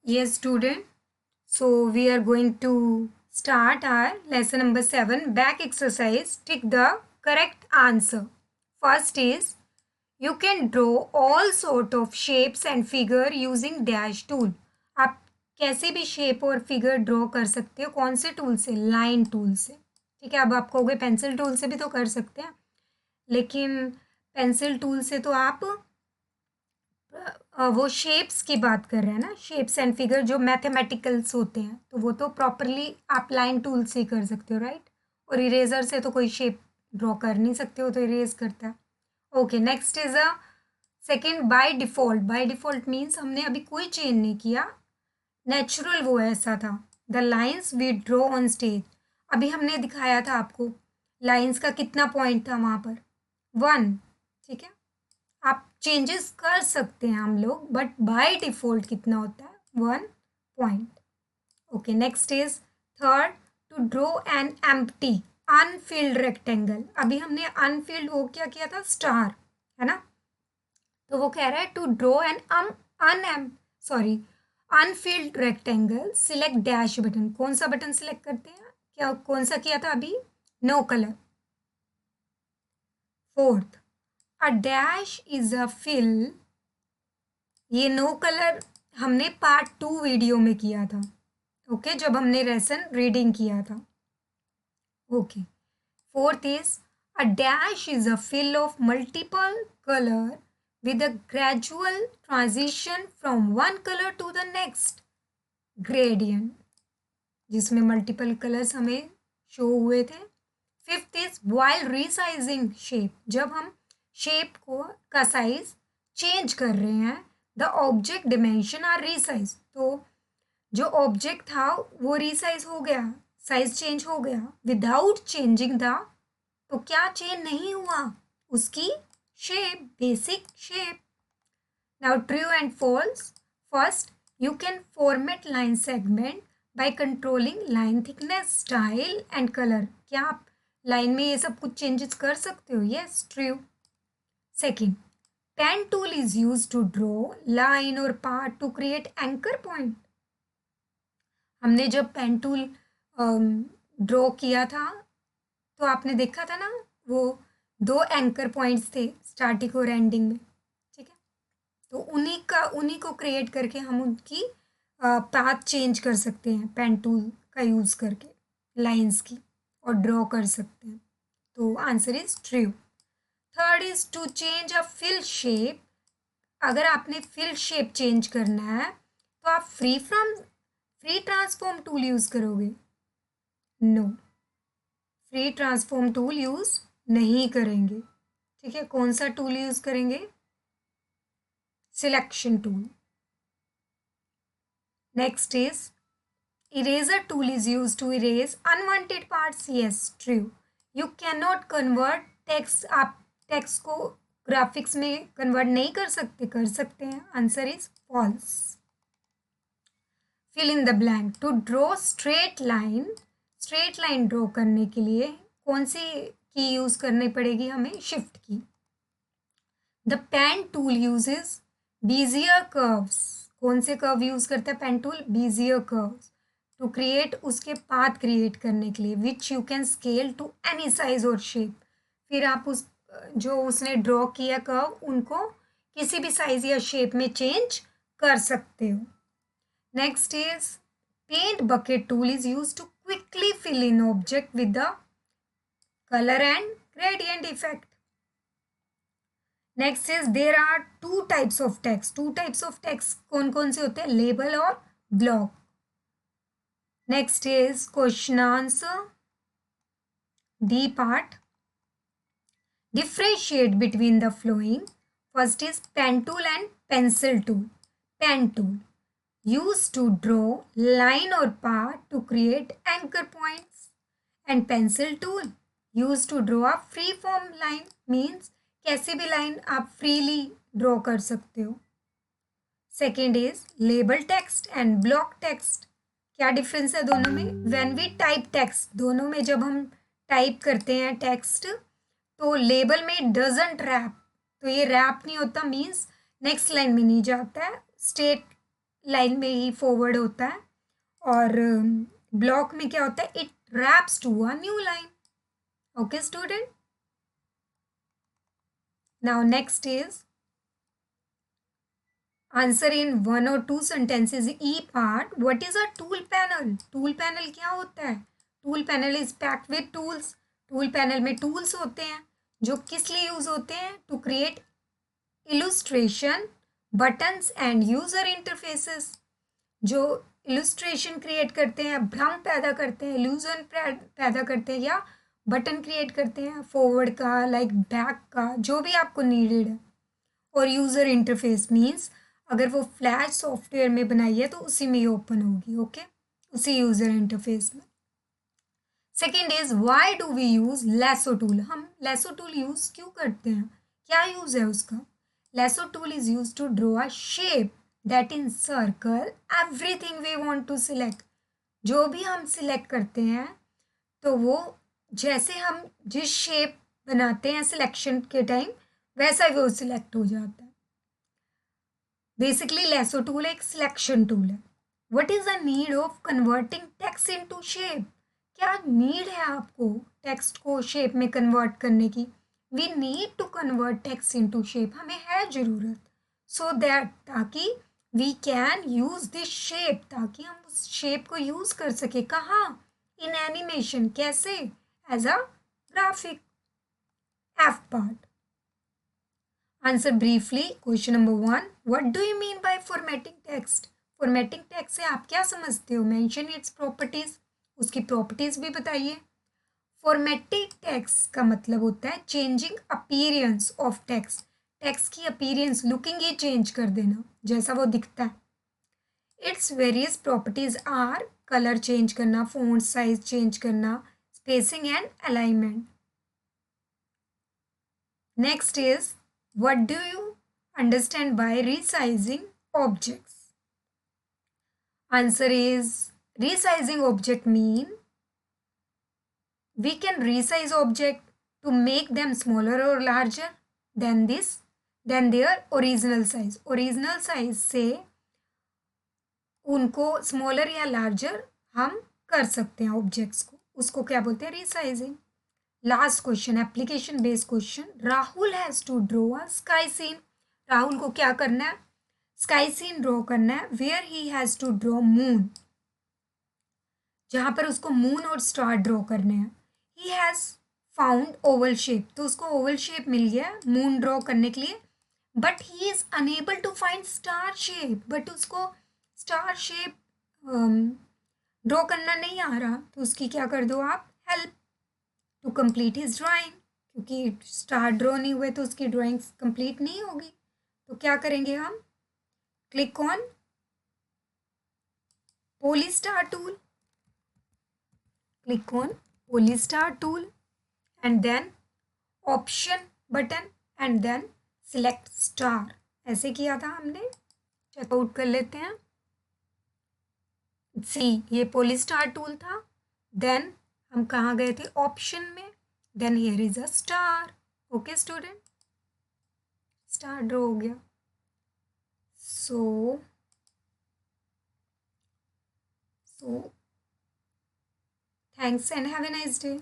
Yes, student. So we are going to start our lesson number 7, back exercise. Tick the correct answer. First is you can draw all sort of shapes and figure using dash tool. आप कैसे भी shape और figure draw कर सकते हो, कौन से tool से? लाइन टूल से। ठीक है, अब आप कहोगे पेंसिल टूल से भी तो कर सकते हैं, लेकिन पेंसिल टूल से तो आप वो शेप्स की बात कर रहे हैं ना, शेप्स एंड फिगर जो मैथमेटिकल्स होते हैं, तो वो तो प्रॉपरली आप लाइन टूल से ही कर सकते हो, राइट। और इरेजर से तो कोई शेप ड्रॉ कर नहीं सकते हो, तो इरेज करता है। Okay, next is a second, by default. By default means हमने अभी कोई चेंज नहीं किया, नेचुरल वो ऐसा था। The lines we draw on stage, अभी हमने दिखाया था आपको लाइन्स का कितना पॉइंट था वहाँ पर, 1। ठीक है, आप चेंजेस कर सकते हैं हम लोग, बट बाय डिफ़ॉल्ट कितना होता है? 1 point. Okay, next is third, to draw an empty unfilled rectangle. अभी हमने अनफिल्ड वो क्या किया था? स्टार, है ना। तो वो कह रहा है to draw an sorry unfilled rectangle, select dash button. कौन सा बटन सिलेक्ट करते हैं? क्या कौन सा किया था अभी? No colour. Fourth, a dash is a fill. ये नो कलर हमने पार्ट 2 वीडियो में किया था, ओके, जब हमने लेसन रीडिंग किया था। Okay, fourth is a dash is a fill of multiple colour with a gradual transition from one color to the next, gradient, जिसमें मल्टीपल कलर्स हमें शो हुए थे। Fifth is while resizing shape, जब हम shape को का size change कर रहे हैं, the object dimension are resize, तो जो ऑब्जेक्ट था वो रीसाइज हो गया, साइज चेंज हो गया विदाउट चेंजिंग द, तो क्या चेंज नहीं हुआ? उसकी shape, basic shape. Now true and false. First, you can format line segment by controlling line thickness, style and colour. क्या आप लाइन में ये सब कुछ चेंजेस कर सकते हो? Yes, true. Second, pen tool is use to draw line और part to create anchor point. हमने जब पेन टूल ड्रॉ किया था, तो आपने देखा था ना, वो 2 एंकर पॉइंट्स थे स्टार्टिंग और एंडिंग में। ठीक है, तो उन्हीं को क्रिएट करके हम उनकी पाथ चेंज कर सकते हैं पेन टूल का यूज़ करके, लाइंस की, और ड्रॉ कर सकते हैं। तो answer is true. Third is to change a fill shape. अगर आपने फिल शेप चेंज करना है, तो आप फ्री ट्रांसफॉर्म टूल यूज़ करोगे? No, free transform tool use नहीं करेंगे। ठीक है, कौन सा टूल यूज़ करेंगे? Selection tool. Next is eraser tool is use to erase unwanted parts. Yes, true. You can not convert text, आप टेक्स्ट को ग्राफिक्स में कन्वर्ट नहीं कर सकते? कर सकते हैं। Answer is false. Fill in the blank, to draw straight line. Straight line draw करने के लिए कौन सी की यूज़ करनी पड़ेगी हमें? शिफ्ट की। The pen tool uses bezier curves. कौन से कर्व यूज़ करता है pen tool? Bezier curves, to create, उसके पाथ क्रिएट करने के लिए, which you can scale to any size और शेप। फिर आप उस जो उसने ड्रॉ किया कर्व, उनको किसी भी साइज या शेप में चेंज कर सकते हो। Next is paint bucket tool is use to quickly fill in object with the colour and gradient effect. Next is there are 2 types of text. 2 types of text कौन कौन से होते हैं? लेबल और block. Next is question answer, D part. Differentiate between the following. First is pen tool and pencil tool. Pen tool used to draw line or path to create anchor points, and pencil tool used to draw a free form line, means कैसे भी line आप freely draw कर सकते हो। Second is label text and block text. क्या difference है दोनों में? व्हेन वी टाइप टेक्स्ट, दोनों में जब हम टाइप करते हैं टेक्स्ट, तो लेबल में डजंट रैप, तो ये रैप नहीं होता, मीन्स नेक्स्ट लाइन में नहीं जाता है, स्टेट लाइन में ही फॉरवर्ड होता है, और ब्लॉक में क्या होता है, it wraps to a new line. Okay student. Now next is answer in 1 or 2 sentences E part. What is a tool panel? Tool panel क्या होता है? Tool panel is packed with tools. Tool panel में tools होते हैं जो किस लिए use होते हैं? To create illustration, buttons and user interfaces. जो इलुस्ट्रेशन क्रिएट करते हैं, भ्रम पैदा करते हैं, इल्यूजन पैदा करते हैं, या बटन क्रिएट करते हैं फॉरवर्ड का, लाइक बैक का, जो भी आपको नीडेड है. और यूज़र इंटरफेस मीन्स अगर वो फ्लैश सॉफ्टवेयर में बनाई है तो उसी में ही ओपन होगी. ओके, उसी यूज़र इंटरफेस में. Second is why do we use lasso tool? हम लेसो टूल यूज़ क्यों करते हैं? क्या यूज़ है उसका? Lasso tool is use to draw a shape that in circle everything we want to select. जो भी हम सिलेक्ट करते हैं तो वो, जैसे हम जिस शेप बनाते हैं सिलेक्शन के टाइम, वैसा ही वो सिलेक्ट हो जाता है. बेसिकली लेसो टूल एक सिलेक्शन टूल है. What is the need of converting text into shape? क्या नीड है आपको टेक्स्ट को शेप में कन्वर्ट करने की? We need to convert text into shape. हमें है ज़रूरत, सो दैट, ताकि we can use this shape, ताकि हम उस शेप को यूज कर सके. कहाँ? In animation. कैसे? As a graphic. F part. Answer briefly question number 1. What do you mean by formatting text? Formatting text से आप क्या समझते हो? Mention its properties. उसकी प्रॉपर्टीज भी बताइए. फॉर्मेटिंग टेक्स्ट का मतलब होता है changing appearance of text. Text की अपीयरेंस, लुकिंग ही चेंज कर देना, जैसा वो दिखता है. Its various properties are colour change करना, फॉन्ट साइज चेंज करना, spacing and alignment. Next is what do you understand by resizing objects? Answer is resizing object mean we can resize object to make them smaller or larger than their original size. Original size से उनको smaller या larger हम कर सकते हैं objects को. उसको क्या बोलते हैं? Resizing. Last question, application based question. Rahul has to draw a sky scene. Rahul को क्या करना है? स्काई सीन ड्रॉ करना है. Where he has to draw moon. जहाँ पर उसको मून और स्टार ड्रॉ करने हैं. He has found oval shape. तो उसको ओवल शेप मिल गया मून ड्रॉ करने के लिए. But he is unable to find star shape. But उसको स्टार शेप ड्रॉ करना नहीं आ रहा. तो उसकी क्या कर दो आप? Help to complete his drawing. क्योंकि स्टार ड्रॉ नहीं हुए तो उसकी ड्राइंग कंप्लीट नहीं होगी. तो क्या करेंगे हम? Click on polystar tool. Click on polystar tool and then option button and then select star. ऐसे किया था हमने. चेकआउट कर लेते हैं. सी, ये पोलीस्टार टूल था. देन हम कहाँ गए थे? ऑप्शन में. Then here is a star. Okay student, star draw हो गया. So thanks and have a nice day.